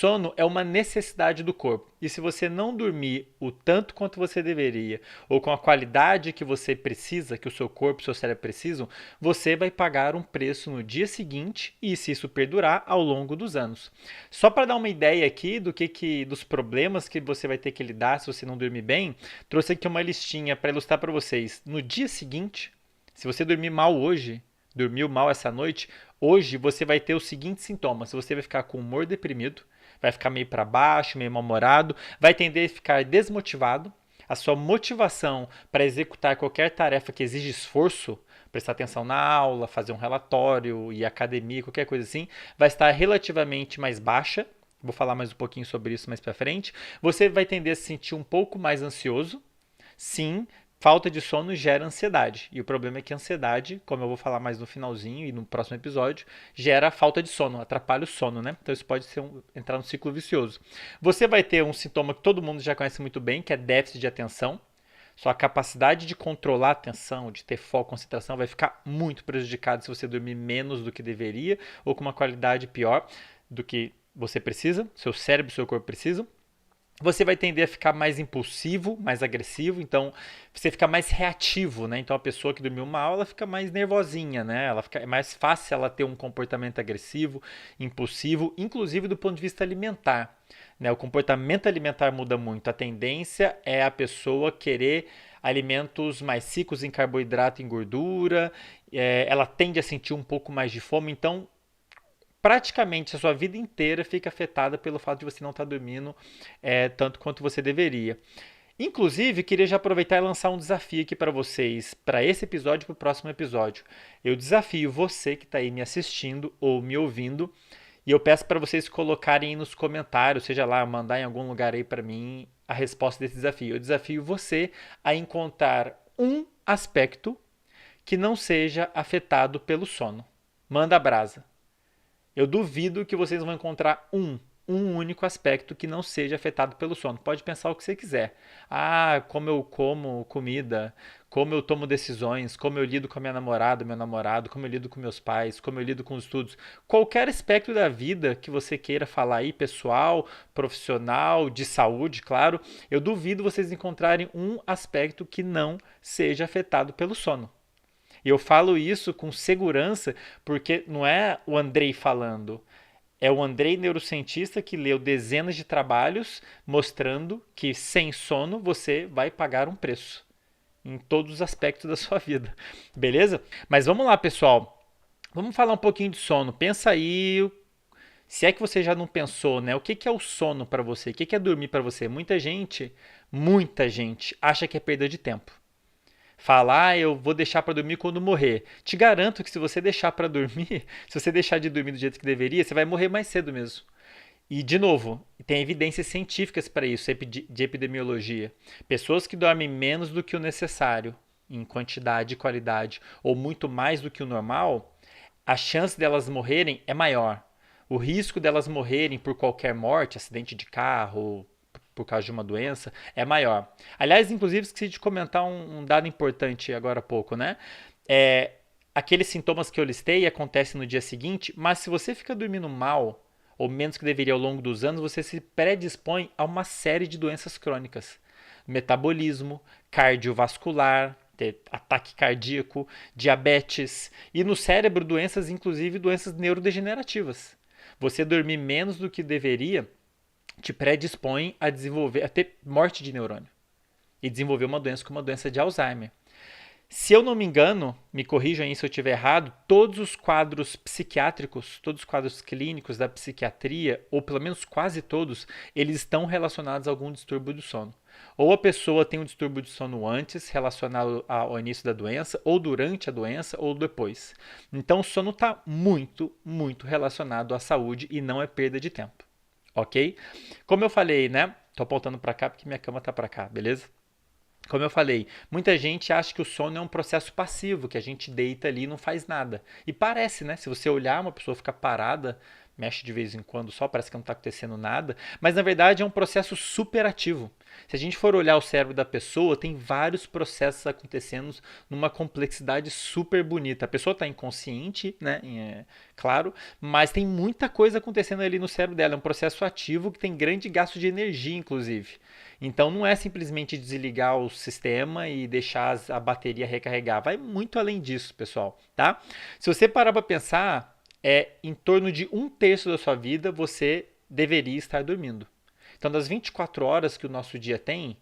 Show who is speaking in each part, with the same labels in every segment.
Speaker 1: sono é uma necessidade do corpo. E se você não dormir o tanto quanto você deveria, ou com a qualidade que você precisa, que o seu corpo e o seu cérebro precisam, você vai pagar um preço no dia seguinte e se isso perdurar ao longo dos anos. Só para dar uma ideia aqui dos problemas que você vai ter que lidar se você não dormir bem, trouxe aqui uma listinha para ilustrar para vocês. No dia seguinte, se você dormir mal hoje, dormiu mal essa noite, hoje você vai ter os seguintes sintomas. Você vai ficar com humor deprimido, vai ficar meio para baixo, meio mal-humorado, vai tender a ficar desmotivado. A sua motivação para executar qualquer tarefa que exige esforço, prestar atenção na aula, fazer um relatório, ir à academia, qualquer coisa assim, vai estar relativamente mais baixa. Vou falar mais um pouquinho sobre isso mais para frente. Você vai tender a se sentir um pouco mais ansioso. Sim, falta de sono gera ansiedade. E o problema é que a ansiedade, como eu vou falar mais no finalzinho e no próximo episódio, gera falta de sono, atrapalha o sono, né? Então isso pode entrar num ciclo vicioso. Você vai ter um sintoma que todo mundo já conhece muito bem, que é déficit de atenção. Sua capacidade de controlar a atenção, de ter foco, concentração, vai ficar muito prejudicada se você dormir menos do que deveria ou com uma qualidade pior do que você precisa, seu cérebro e seu corpo precisam. Você vai tender a ficar mais impulsivo, mais agressivo, então você fica mais reativo, né? Então a pessoa que dormiu mal, ela fica mais nervosinha, né? É mais fácil ela ter um comportamento agressivo, impulsivo, inclusive do ponto de vista alimentar, né? O comportamento alimentar muda muito. A tendência é a pessoa querer alimentos mais ricos em carboidrato e em gordura, ela tende a sentir um pouco mais de fome, então praticamente a sua vida inteira fica afetada pelo fato de você não estar dormindo tanto quanto você deveria. Inclusive, queria já aproveitar e lançar um desafio aqui para vocês, para esse episódio e para o próximo episódio. Eu desafio você que está aí me assistindo ou me ouvindo, e eu peço para vocês colocarem aí nos comentários, seja lá, mandar em algum lugar aí para mim a resposta desse desafio. Eu desafio você a encontrar um aspecto que não seja afetado pelo sono. Manda brasa. Eu duvido que vocês vão encontrar um único aspecto que não seja afetado pelo sono. Pode pensar o que você quiser. Ah, como eu como comida, como eu tomo decisões, como eu lido com a minha namorada, meu namorado, como eu lido com meus pais, como eu lido com os estudos. Qualquer aspecto da vida que você queira falar aí, pessoal, profissional, de saúde, claro, eu duvido vocês encontrarem um aspecto que não seja afetado pelo sono. E eu falo isso com segurança porque não é o Andrei falando, é o Andrei neurocientista que leu dezenas de trabalhos mostrando que sem sono você vai pagar um preço em todos os aspectos da sua vida. Beleza? Mas vamos lá, pessoal. Vamos falar um pouquinho de sono. Pensa aí, se é que você já não pensou, né? O que é o sono para você? O que é dormir para você? Muita gente acha que é perda de tempo. Falar, eu vou deixar para dormir quando morrer. Te garanto que se você deixar para dormir, se você deixar de dormir do jeito que deveria, você vai morrer mais cedo mesmo. E, de novo, tem evidências científicas para isso, de epidemiologia. Pessoas que dormem menos do que o necessário, em quantidade e qualidade, ou muito mais do que o normal, a chance delas morrerem é maior. O risco delas morrerem por qualquer morte, acidente de carro, por causa de uma doença, é maior. Aliás, inclusive, esqueci de comentar um dado importante agora há pouco, né? É, aqueles sintomas que eu listei acontecem no dia seguinte, mas se você fica dormindo mal, ou menos que deveria ao longo dos anos, você se predispõe a uma série de doenças crônicas. Metabolismo, cardiovascular, ataque cardíaco, diabetes e no cérebro doenças, inclusive doenças neurodegenerativas. Você dormir menos do que deveria te predispõe a ter morte de neurônio e desenvolver uma doença como a doença de Alzheimer. Se eu não me engano, me corrijam aí se eu estiver errado, todos os quadros psiquiátricos, todos os quadros clínicos da psiquiatria, ou pelo menos quase todos, eles estão relacionados a algum distúrbio do sono. Ou a pessoa tem um distúrbio de sono antes, relacionado ao início da doença, ou durante a doença, ou depois. Então o sono está muito relacionado à saúde e não é perda de tempo. Ok? Como eu falei, né? Tô apontando para cá porque minha cama tá para cá, beleza? Como eu falei, muita gente acha que o sono é um processo passivo, que a gente deita ali e não faz nada. E parece, né? Se você olhar, uma pessoa fica parada mexe de vez em quando só, parece que não está acontecendo nada, mas na verdade é um processo super ativo. Se a gente for olhar o cérebro da pessoa, tem vários processos acontecendo numa complexidade super bonita. A pessoa está inconsciente, né? Claro, mas tem muita coisa acontecendo ali no cérebro dela. É um processo ativo que tem grande gasto de energia, inclusive. Então não é simplesmente desligar o sistema e deixar a bateria recarregar. Vai muito além disso, pessoal, tá? Se você parar para pensar, em torno de 1/3 da sua vida você deveria estar dormindo. Então, das 24 horas que o nosso dia tem,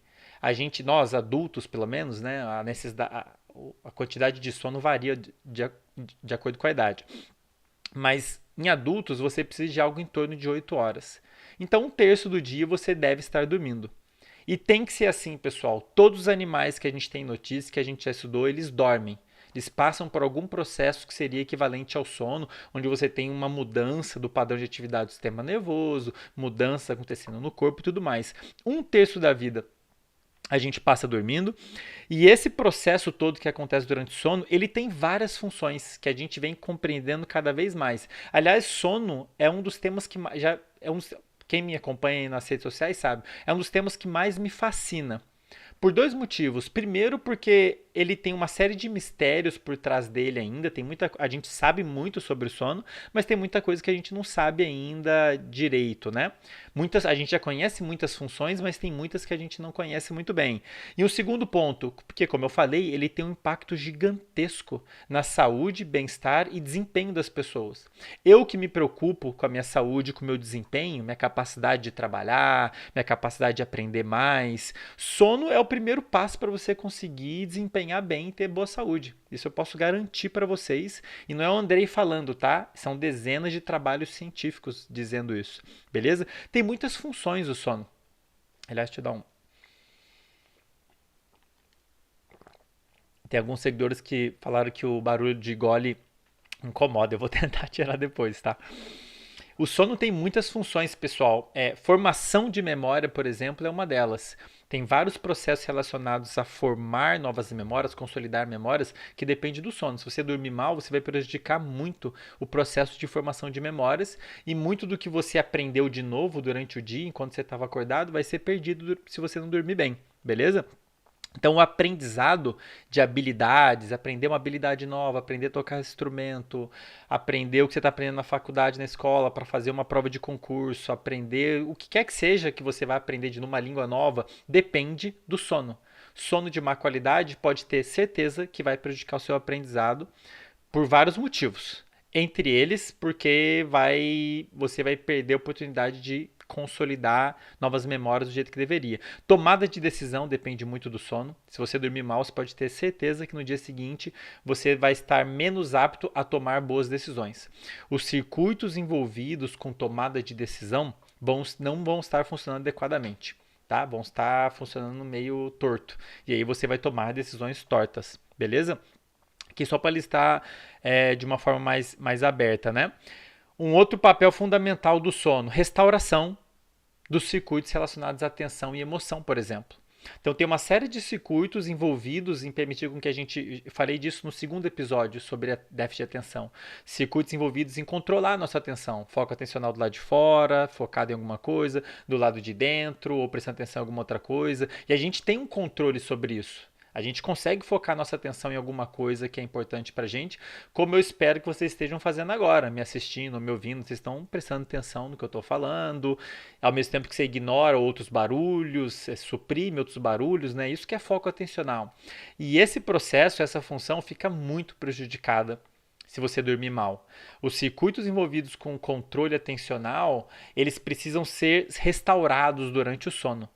Speaker 1: nós adultos pelo menos, né, a quantidade de sono varia de acordo com a idade. Mas em adultos você precisa de algo em torno de 8 horas. Então, 1/3 do dia você deve estar dormindo. E tem que ser assim, pessoal. Todos os animais que a gente tem notícia, que a gente já estudou, eles dormem. Eles passam por algum processo que seria equivalente ao sono, onde você tem uma mudança do padrão de atividade do sistema nervoso, mudança acontecendo no corpo e tudo mais. 1/3 da vida a gente passa dormindo. E esse processo todo que acontece durante o sono, ele tem várias funções que a gente vem compreendendo cada vez mais. Aliás, sono é um dos temas que já é um, quem me acompanha nas redes sociais sabe, é um dos temas que mais me fascina. Por dois motivos. Primeiro, porque ele tem uma série de mistérios por trás dele ainda. A gente sabe muito sobre o sono, mas tem muita coisa que a gente não sabe ainda direito, né? A gente já conhece muitas funções, mas tem muitas que a gente não conhece muito bem. E o segundo ponto, porque como eu falei, ele tem um impacto gigantesco na saúde, bem-estar e desempenho das pessoas. Eu que me preocupo com a minha saúde, com o meu desempenho, minha capacidade de trabalhar, minha capacidade de aprender mais, sono é o primeiro passo para você conseguir desempenhar bem e ter boa saúde. Isso eu posso garantir para vocês. E não é o Andrei falando, tá? São dezenas de trabalhos científicos dizendo isso. Beleza? Tem muitas funções o sono. Aliás, deixa eu dar um. Tem alguns seguidores que falaram que o barulho de gole incomoda. Eu vou tentar tirar depois, tá? O sono tem muitas funções, pessoal. Formação de memória, por exemplo, é uma delas. Tem vários processos relacionados a formar novas memórias, consolidar memórias, que depende do sono. Se você dormir mal, você vai prejudicar muito o processo de formação de memórias e muito do que você aprendeu de novo durante o dia, enquanto você estava acordado, vai ser perdido se você não dormir bem, beleza? Então, o aprendizado de habilidades, aprender uma habilidade nova, aprender a tocar instrumento, aprender o que você está aprendendo na faculdade, na escola, para fazer uma prova de concurso, aprender o que quer que seja que você vai aprender de uma língua nova, depende do sono. Sono de má qualidade pode ter certeza que vai prejudicar o seu aprendizado por vários motivos. Entre eles, porque você vai perder a oportunidade de consolidar novas memórias do jeito que deveria. Tomada de decisão depende muito do sono. Se você dormir mal, você pode ter certeza que no dia seguinte você vai estar menos apto a tomar boas decisões. Os circuitos envolvidos com tomada de decisão não vão estar funcionando adequadamente, tá? Vão estar funcionando meio torto. E aí você vai tomar decisões tortas, beleza? Aqui só para listar de uma forma mais aberta, né? Um outro papel fundamental do sono, restauração dos circuitos relacionados à atenção e emoção, por exemplo. Então tem uma série de circuitos envolvidos em permitir com que eu falei disso no segundo episódio sobre a déficit de atenção. Circuitos envolvidos em controlar a nossa atenção, foco atencional do lado de fora, focado em alguma coisa, do lado de dentro, ou prestando atenção em alguma outra coisa. E a gente tem um controle sobre isso. A gente consegue focar nossa atenção em alguma coisa que é importante pra gente, como eu espero que vocês estejam fazendo agora, me assistindo, me ouvindo, vocês estão prestando atenção no que eu estou falando, ao mesmo tempo que você ignora outros barulhos, suprime outros barulhos, né? Isso que é foco atencional. E esse processo, essa função fica muito prejudicada se você dormir mal. Os circuitos envolvidos com o controle atencional, eles precisam ser restaurados durante o sono.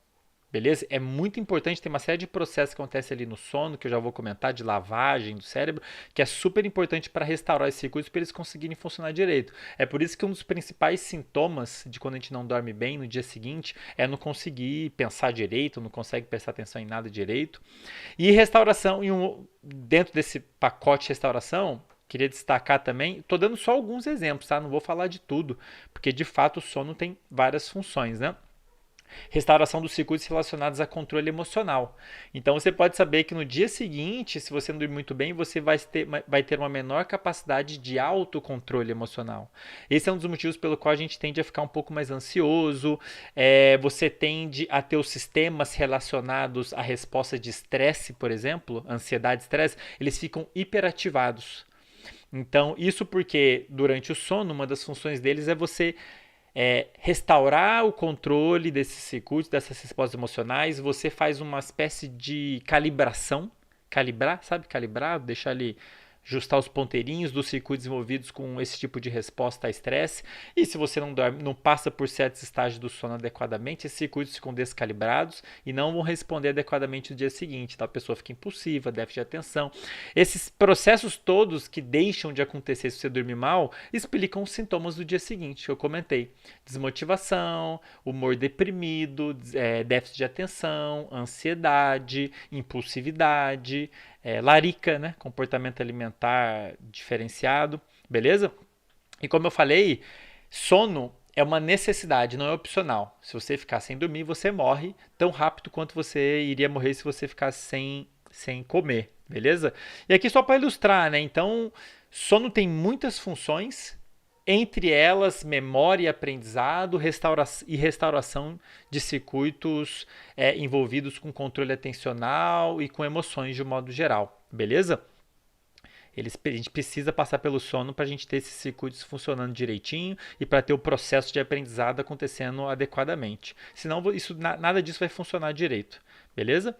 Speaker 1: Beleza? É muito importante, tem uma série de processos que acontecem ali no sono, que eu já vou comentar, de lavagem do cérebro, que é super importante para restaurar esses circuitos para eles conseguirem funcionar direito. É por isso que um dos principais sintomas de quando a gente não dorme bem no dia seguinte é não conseguir pensar direito, não consegue prestar atenção em nada direito. E restauração, dentro desse pacote de restauração, queria destacar também, estou dando só alguns exemplos, tá? Não vou falar de tudo, porque de fato o sono tem várias funções, né? Restauração dos circuitos relacionados a controle emocional. Então você pode saber que no dia seguinte, se você não dormir muito bem, você vai ter uma menor capacidade de autocontrole emocional. Esse é um dos motivos pelo qual a gente tende a ficar um pouco mais ansioso, você tende a ter os sistemas relacionados à resposta de estresse, por exemplo, ansiedade e estresse, eles ficam hiperativados. Então, isso porque durante o sono, uma das funções deles é você restaurar o controle desses circuitos, dessas respostas emocionais. Você faz uma espécie de calibração, calibrar, sabe? Calibrar, deixar ali, ajustar os ponteirinhos dos circuitos envolvidos com esse tipo de resposta a estresse. E se você não dorme, não passa por certos estágios do sono adequadamente, esses circuitos ficam descalibrados e não vão responder adequadamente no dia seguinte. Então a pessoa fica impulsiva, déficit de atenção. Esses processos todos que deixam de acontecer se você dormir mal explicam os sintomas do dia seguinte que eu comentei: desmotivação, humor deprimido, déficit de atenção, ansiedade, impulsividade, larica, né? Comportamento alimentar diferenciado, beleza? E como eu falei, sono é uma necessidade, não é opcional. Se você ficar sem dormir, você morre tão rápido quanto você iria morrer se você ficasse sem comer, beleza? E aqui só para ilustrar, né? Então, sono tem muitas funções, entre elas memória e aprendizado, e restauração de circuitos envolvidos com controle atencional e com emoções de um modo geral, beleza? A gente precisa passar pelo sono para a gente ter esses circuitos funcionando direitinho e para ter o processo de aprendizado acontecendo adequadamente. Senão, nada disso vai funcionar direito, beleza?